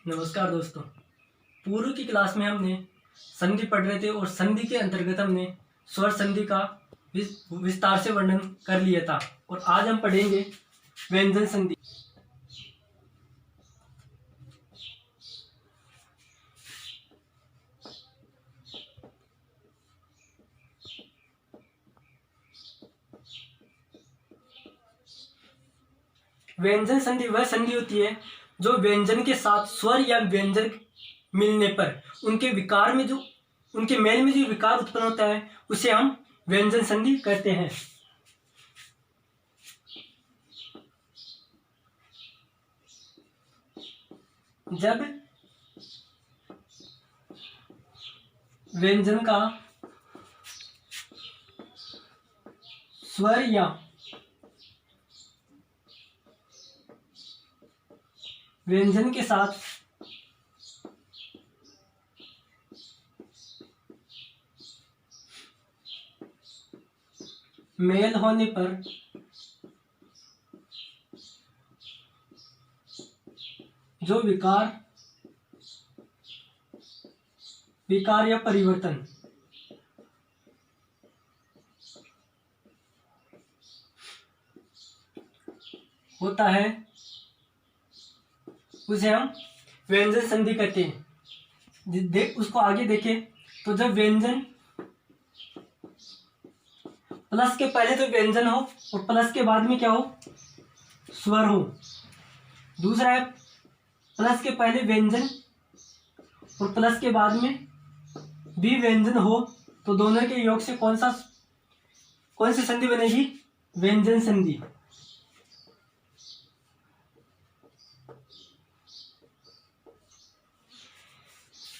नमस्कार दोस्तों। पूर्व की क्लास में हमने संधि पढ़ रहे थे और संधि के अंतर्गत हमने स्वर संधि का विस्तार से वर्णन कर लिया था और आज हम पढ़ेंगे व्यंजन संधि। व्यंजन संधि वह संधि होती है जो व्यंजन के साथ स्वर या व्यंजन मिलने पर उनके विकार में जो उनके मेल में जो विकार उत्पन्न होता है उसे हम व्यंजन संधि कहते हैं। जब व्यंजन का स्वर या व्यंजन के साथ मेल होने पर जो विकार या परिवर्तन होता है उसे हम व्यंजन संधि कहते हैं। उसको आगे देखें तो जब व्यंजन प्लस के पहले तो व्यंजन हो और प्लस के बाद में क्या हो, स्वर हो। दूसरा है प्लस के पहले व्यंजन और प्लस के बाद में भी व्यंजन हो, तो दोनों के योग से कौन सी संधि बनेगी, व्यंजन संधि।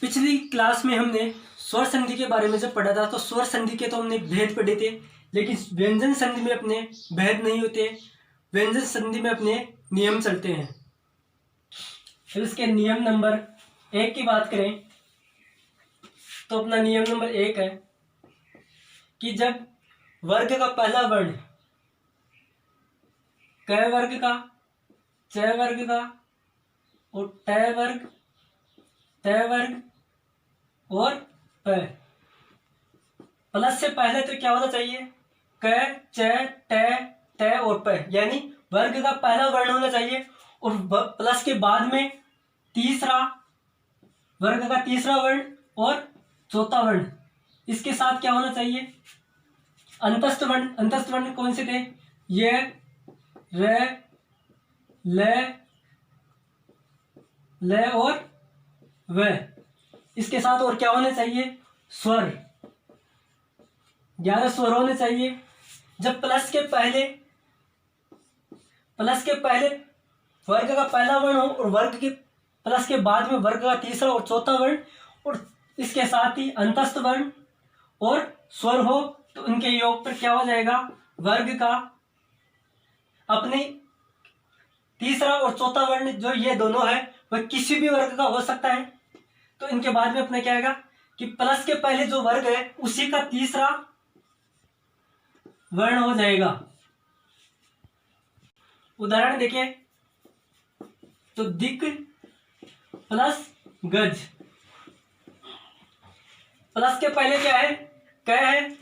पिछली क्लास में हमने स्वर संधि के बारे में जब पढ़ा था तो स्वर संधि के तो हमने भेद पढ़े थे, लेकिन व्यंजन संधि में अपने भेद नहीं होते। व्यंजन संधि में अपने नियम चलते हैं। फिर इसके नियम नंबर 1 की बात करें तो अपना नियम नंबर 1 है कि जब वर्ग का पहला वर्ण क वर्ग का, च वर्ग का और ट वर्ग, त वर्ग और प प्लस से पहले तो क्या होना चाहिए, क च ट त और प, यानी वर्ग का पहला वर्ण होना चाहिए और प्लस के बाद में वर्ग का तीसरा वर्ण और चौथा वर्ण। इसके साथ क्या होना चाहिए, अंतस्थ वर्ण। अंतस्थ वर्ण कौन से थे, ये, र, ल और व। इसके साथ और क्या होने चाहिए, स्वर। 11 स्वर होने चाहिए। जब प्लस के पहले वर्ग का पहला वर्ण हो और वर्ग के प्लस के बाद में वर्ग का तीसरा और चौथा वर्ण और इसके साथ ही अंतस्थ वर्ण और स्वर हो, तो उनके योग पर क्या हो जाएगा, वर्ग का अपने तीसरा और चौथा वर्ण जो ये दोनों है वह किसी भी वर्ग का हो सकता है। तो इनके बाद में अपने क्या आएगा कि प्लस के पहले जो वर्ग है उसी का तीसरा वर्ण हो जाएगा। उदाहरण देखिए तो दिक प्लस गज। प्लस के पहले क्या है, क है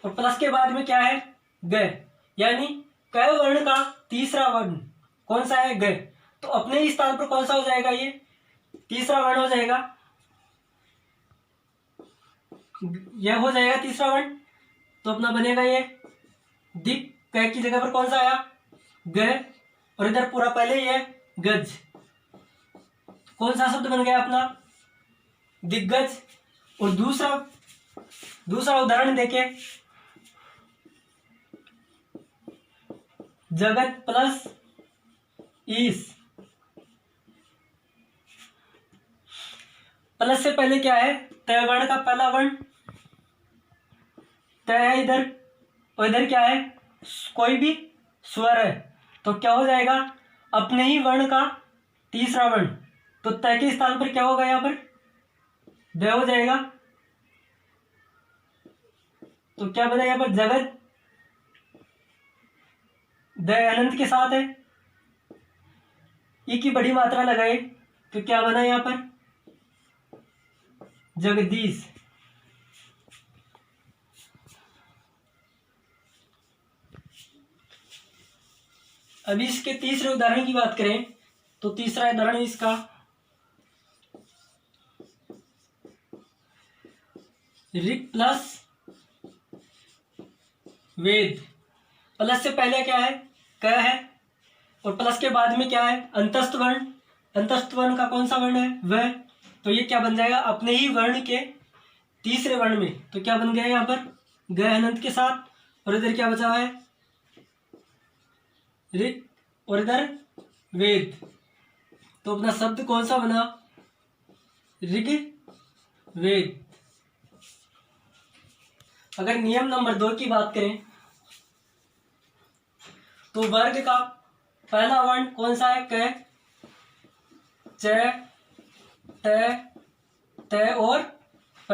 और प्लस के बाद में क्या है, ग, यानी क वर्ण का तीसरा वर्ण कौन सा है, ग। तो अपने ही स्थान पर कौन सा हो जाएगा, ये तीसरा वर्ण हो जाएगा, यह हो जाएगा तीसरा वर्ण। तो अपना बनेगा ये दिक, क की जगह पर कौन सा आया, ग, और इधर पूरा पहले ही है गज। कौन सा शब्द बन गया अपना, दिग्गज। और दूसरा उदाहरण देखें, जगत प्लस ईस। प्लस से पहले क्या है, त वर्ण का पहला वर्ण त है इधर, और इधर क्या है, कोई भी स्वर है। तो क्या हो जाएगा, अपने ही वर्ण का तीसरा वर्ण। तो त के स्थान पर क्या होगा, यहाँ पर द हो जाएगा। तो क्या बना यहाँ पर, जगत द अनंत के साथ है, ई की बड़ी मात्रा लगाए तो क्या बना यहाँ पर जगदीश। अभी इसके तीसरे उदाहरण की बात करें तो तीसरा उदाहरण इसका ऋग प्लस वेद। प्लस से पहले क्या है क है और प्लस के बाद में क्या है अंतस्थ वर्ण। अंतस्थ वर्ण का कौन सा वर्ण है वह। तो ये क्या बन जाएगा अपने ही वर्ण के तीसरे वर्ण में। तो क्या बन गया यहाँ पर ग अनंत के साथ और इधर क्या बचा हुआ है ऋग और इधर वेद। तो अपना शब्द कौन सा बना ऋग वेद। अगर नियम नंबर 2 की बात करें तो वर्ग का पहला वर्ण कौन सा है क, च, ट, त और प।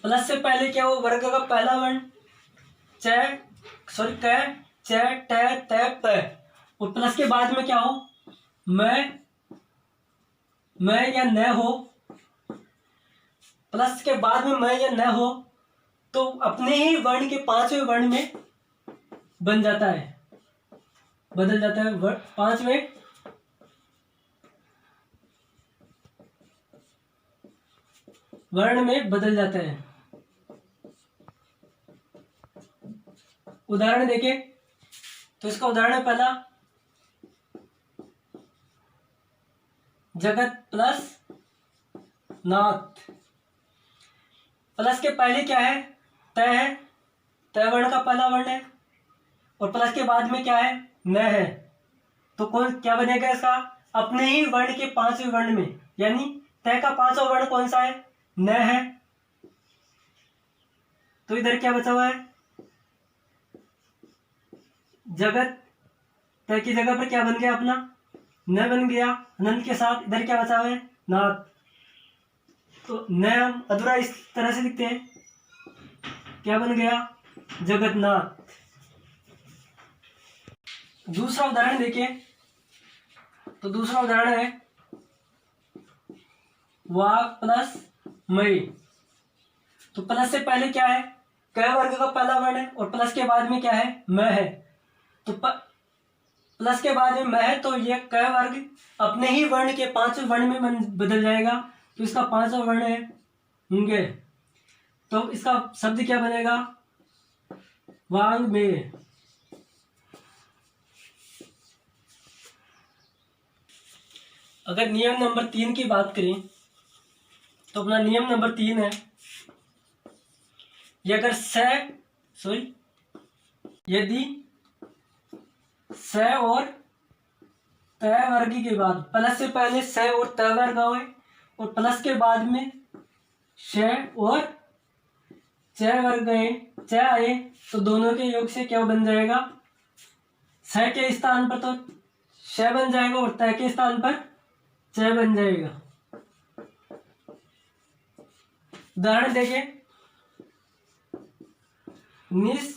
प्लस से पहले क्या हो वर्ग का पहला वर्ण क, च, ट, त, प और प्लस के बाद में क्या हो मैं या न हो। प्लस के बाद में मैं या न हो तो अपने ही वर्ण के पांचवें वर्ण में बन जाता है बदल जाता है पांचवें वर्ण में बदल जाता है। उदाहरण देखें तो इसका उदाहरण है पहला जगत प्लस नाथ। प्लस के पहले क्या है तय वर्ण का पहला वर्ण है और प्लस के बाद में क्या है न है। तो कौन क्या बनेगा इसका अपने ही वर्ण के पांचवें वर्ण में यानी तय का पांचवा वर्ण कौन सा है न है। तो इधर क्या बचा हुआ है जगत तय की जगह पर क्या बन गया अपना न बन गया अनंत के साथ। इधर क्या बचा हुआ है नाथ। तो न हम अधूरा इस तरह से लिखते हैं क्या बन गया जगन्नाथ। दूसरा उदाहरण देखिए तो दूसरा उदाहरण है वाग प्लस मई। तो प्लस से पहले क्या है क वर्ग का पहला वर्ण है और प्लस के बाद में क्या है म है। तो प्लस के बाद में म है तो ये क वर्ग अपने ही वर्ण के पांचवें वर्ण में बदल जाएगा। तो इसका पांचवा वर्ण है होंगे। तो इसका शब्द क्या बनेगा वांग में। अगर नियम नंबर 3 की बात करें तो अपना नियम नंबर 3 है ये अगर यदि स और त वर्ग के बाद प्लस से पहले स और त वर्ग आए और प्लस के बाद में श और च वर्ग च आए तो दोनों के योग से क्या बन जाएगा स के स्थान पर तो श बन जाएगा और त के स्थान पर च बन जाएगा। उदाहरण देखें निस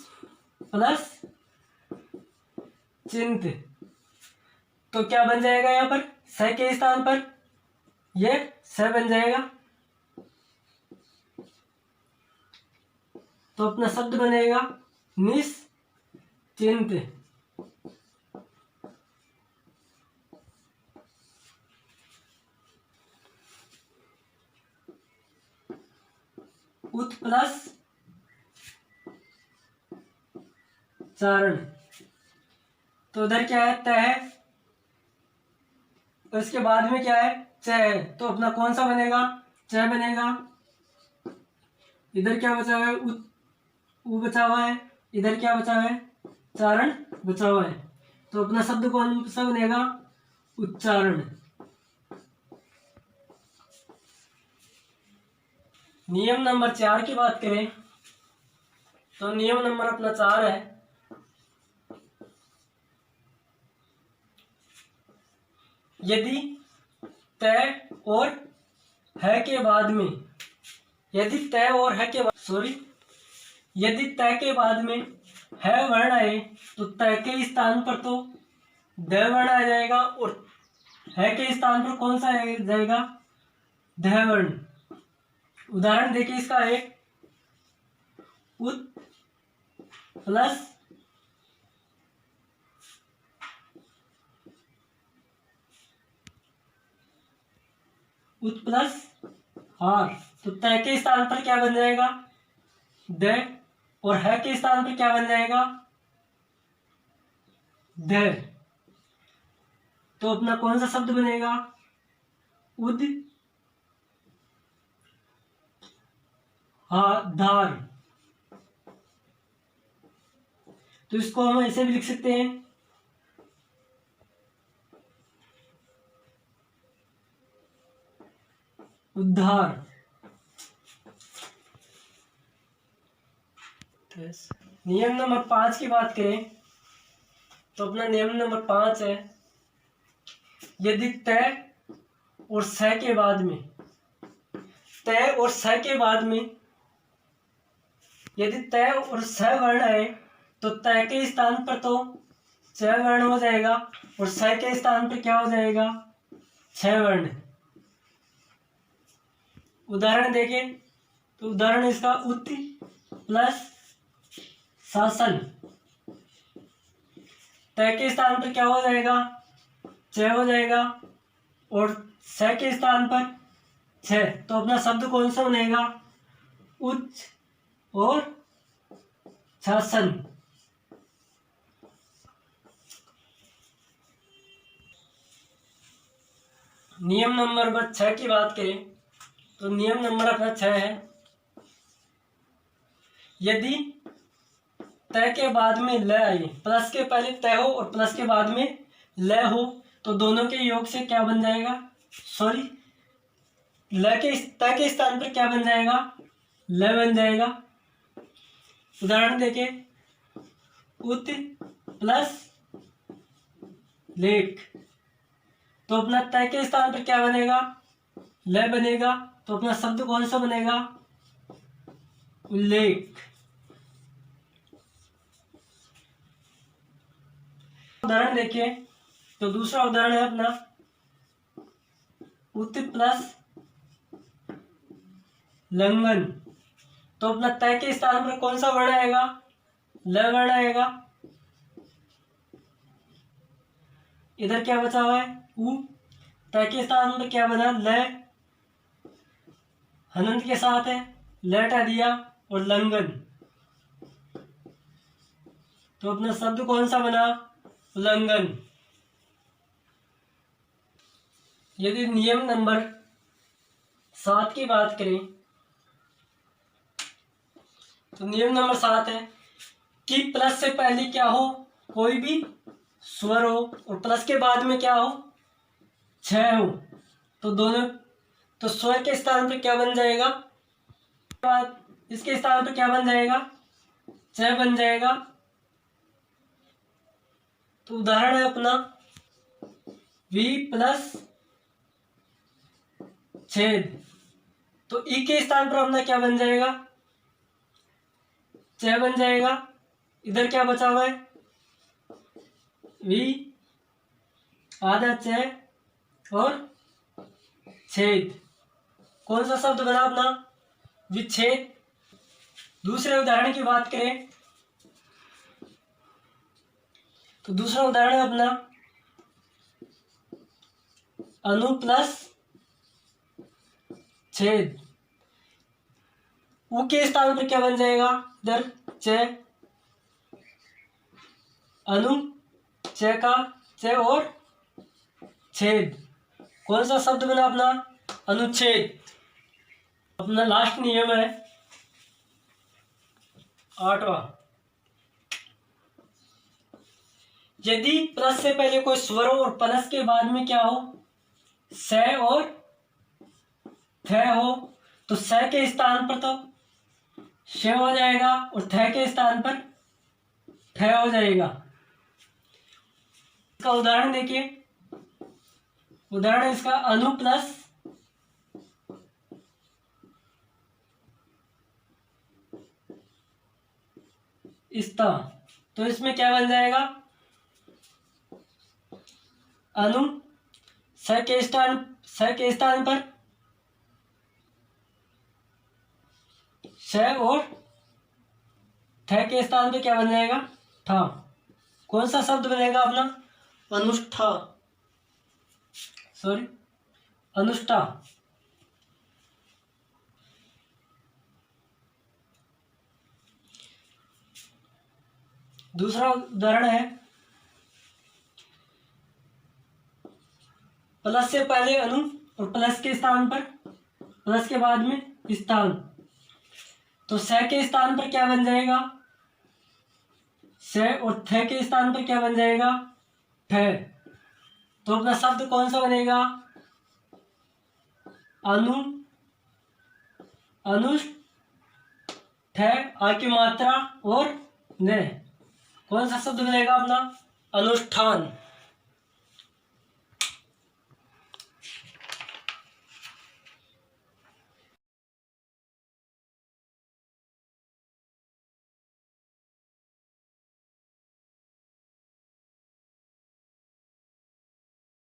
प्लस चिंत। तो क्या बन जाएगा यहाँ पर स के स्थान पर ये स बन जाएगा। तो अपना शब्द बनेगा निश्चिंत। उत प्लस चारण। तो उधर क्या है त है और इसके बाद में क्या है च है। तो अपना कौन सा बनेगा च बनेगा। इधर क्या बचा हुआ है उ बचा हुआ है। इधर क्या बचा हुआ है चारण बचा हुआ है। तो अपना शब्द कौन सा बनेगा उच्चारण। नियम नंबर 4 की बात करें तो नियम नंबर अपना 4 है यदि तय और है के बाद में यदि तय के बाद में है वर्ण आए तो तय के स्थान पर तो द वर्ण आ जाएगा और है के स्थान पर कौन सा जाएगा? ध वर्ण। उदाहरण देखिए इसका एक, उत प्लस हार, तो तय के स्थान पर क्या बन जाएगा? द, और है के स्थान पर क्या बन जाएगा? ध। तो अपना कौन सा शब्द बनेगा? उद धार। तो इसको हम ऐसे भी लिख सकते हैं, उद्धार। नियम नंबर 5 की बात करें तो अपना नियम नंबर 5 है, यदि तय और स के बाद में, तय और स के बाद में यदि तय और स वर्ण है तो तय के स्थान पर तो च वर्ण हो जाएगा और स के स्थान पर क्या हो जाएगा? छ वर्ण। उदाहरण देखें तो उदाहरण इसका उत प्लस शासन, तय के स्थान पर क्या हो जाएगा? च हो जाएगा और स के स्थान पर छ, तो अपना शब्द कौन सा बनेगा? उच्च और शासन। नियम नंबर 6 की बात करें तो नियम नंबर अपना 6 है, यदि तय के बाद में ल आए, प्लस के पहले तय हो और प्लस के बाद में ल हो, तो दोनों के योग से क्या बन जाएगा? सॉरी, ल के तय के स्थान पर क्या बन जाएगा? ल बन जाएगा। उदाहरण देखें, उत प्लस लेख, तो अपना तय के स्थान पर क्या बनेगा? ल बनेगा, तो अपना शब्द कौन सा बनेगा? उल्लेख। उदाहरण देखिए तो दूसरा उदाहरण है अपना उत प्लस लंघन, तो अपना तय के स्थान पर कौन सा वर्ण आएगा? ल वर्ण आएगा। इधर क्या बचा हुआ है? उ, तय के स्थान पर क्या बना? ल, हनंत के साथ है, ल हटा दिया और लंघन, तो अपना शब्द कौन सा बना? उल्लंघन। यदि नियम नंबर 7 की बात करें तो नियम नंबर 7 है कि प्लस से पहले क्या हो? कोई भी स्वर हो और प्लस के बाद में क्या हो? छ हो, तो दोनों, तो स्वर के स्थान पर क्या बन जाएगा? इसके स्थान पर क्या बन जाएगा? छ बन जाएगा। तो उदाहरण है अपना v प्लस छेद, तो ई के स्थान पर अपना क्या बन जाएगा? छ बन जाएगा। इधर क्या बचा हुआ है? v आधा छ और छेद, कौन सा शब्द बना अपना? विच्छेद। दूसरे उदाहरण की बात करें तो दूसरा उदाहरण है अपना अनु प्लस छेद, उ के स्थान पर क्या बन जाएगा? इधर छ, अनु छ का छ और छेद, कौन सा शब्द बना अपना? अनुच्छेद। अपना लास्ट नियम है 8वां, यदि प्लस से पहले कोई स्वर हो और प्लस के बाद में क्या हो? स और थ हो, तो स के स्थान पर तो श हो जाएगा और थ के स्थान पर ठ हो जाएगा। इसका उदाहरण देखिए, उदाहरण इसका अनु प्लस स्ता, तो इसमें क्या बन जाएगा? अनु स के स्थान पर श और थ के स्थान पे क्या बन जाएगा? ठा। कौन सा शब्द बनेगा अपना? अनुष्ठा, सॉरी, अनुष्ठा। दूसरा उदाहरण है, प्लस से पहले अनु और प्लस के स्थान पर प्लस के बाद में स्थान, तो स के स्थान पर क्या बन जाएगा? स और थ के स्थान पर क्या बन जाएगा? ठ। तो अपना शब्द कौन सा बनेगा? अनु, अनुष्ठ, ठ, आ की मात्रा और न। कौन सा शब्द बनेगा अपना? अनुष्ठान।